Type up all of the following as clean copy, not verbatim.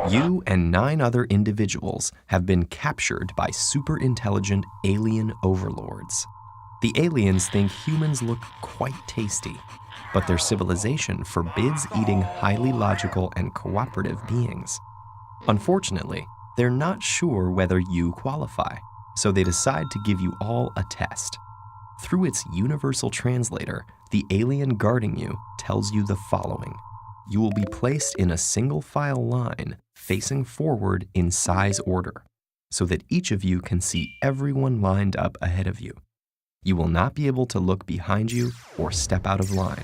You and 9 other individuals have been captured by super-intelligent alien overlords. The aliens think humans look quite tasty, but their civilization forbids eating highly logical and cooperative beings. Unfortunately, they're not sure whether you qualify, so they decide to give you all a test. Through its universal translator, the alien guarding you tells you the following. You will be placed in a single file line facing forward in size order, so that each of you can see everyone lined up ahead of you. You will not be able to look behind you or step out of line.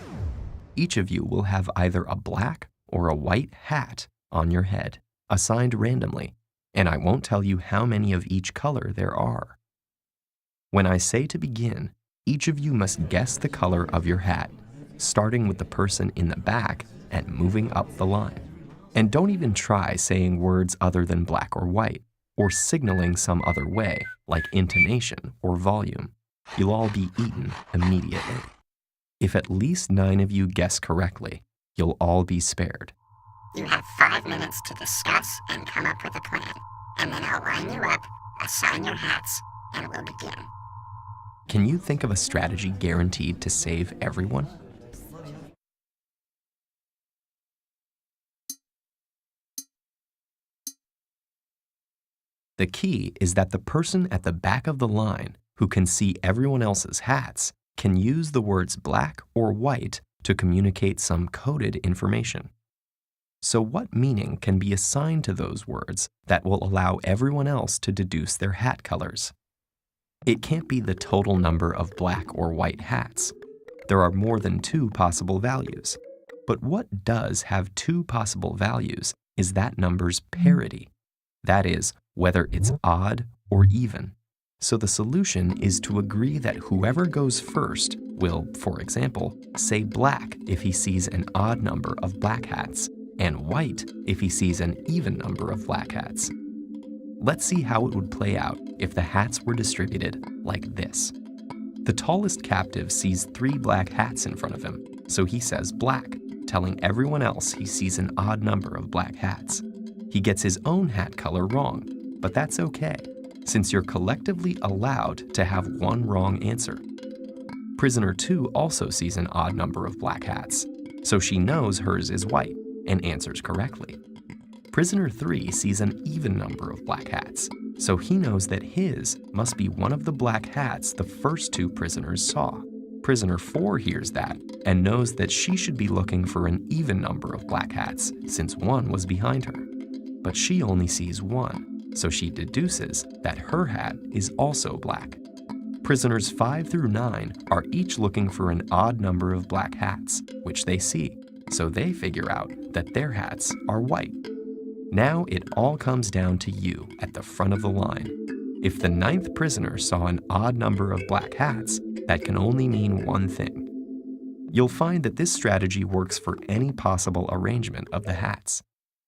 Each of you will have either a black or a white hat on your head, assigned randomly, and I won't tell you how many of each color there are. When I say to begin, each of you must guess the color of your hat, starting with the person in the back and moving up the line. And don't even try saying words other than black or white, or signaling some other way, like intonation or volume. You'll all be eaten immediately. If at least 9 of you guess correctly, you'll all be spared. You have 5 minutes to discuss and come up with a plan, and then I'll line you up, assign your hats, and we'll begin. Can you think of a strategy guaranteed to save everyone? The key is that the person at the back of the line who can see everyone else's hats can use the words black or white to communicate some coded information. So what meaning can be assigned to those words that will allow everyone else to deduce their hat colors? It can't be the total number of black or white hats. There are more than 2 possible values. But what does have 2 possible values is that number's parity. That is, whether it's odd or even. So the solution is to agree that whoever goes first will, for example, say black if he sees an odd number of black hats, and white if he sees an even number of black hats. Let's see how it would play out if the hats were distributed like this. The tallest captive sees 3 black hats in front of him, so he says black, telling everyone else he sees an odd number of black hats. He gets his own hat color wrong, but that's okay, since you're collectively allowed to have one wrong answer. Prisoner 2 also sees an odd number of black hats, so she knows hers is white and answers correctly. Prisoner 3 sees an even number of black hats, so he knows that his must be one of the black hats the first 2 prisoners saw. Prisoner 4 hears that and knows that she should be looking for an even number of black hats, since one was behind her. But she only sees 1, so she deduces that her hat is also black. Prisoners 5 through 9 are each looking for an odd number of black hats, which they see, so they figure out that their hats are white. Now it all comes down to you at the front of the line. If the 9th prisoner saw an odd number of black hats, that can only mean one thing. You'll find that this strategy works for any possible arrangement of the hats.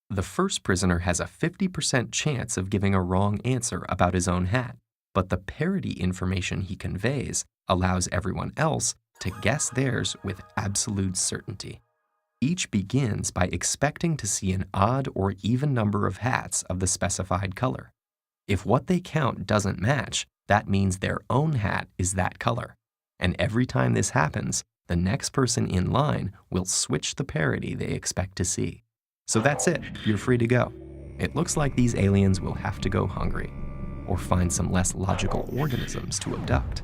The first prisoner has a 50% chance of giving a wrong answer about his own hat, but the parity information he conveys allows everyone else to guess theirs with absolute certainty. Each begins by expecting to see an odd or even number of hats of the specified color. If what they count doesn't match, that means their own hat is that color. And every time this happens, the next person in line will switch the parity they expect to see. So that's it, you're free to go. It looks like these aliens will have to go hungry, or find some less logical organisms to abduct.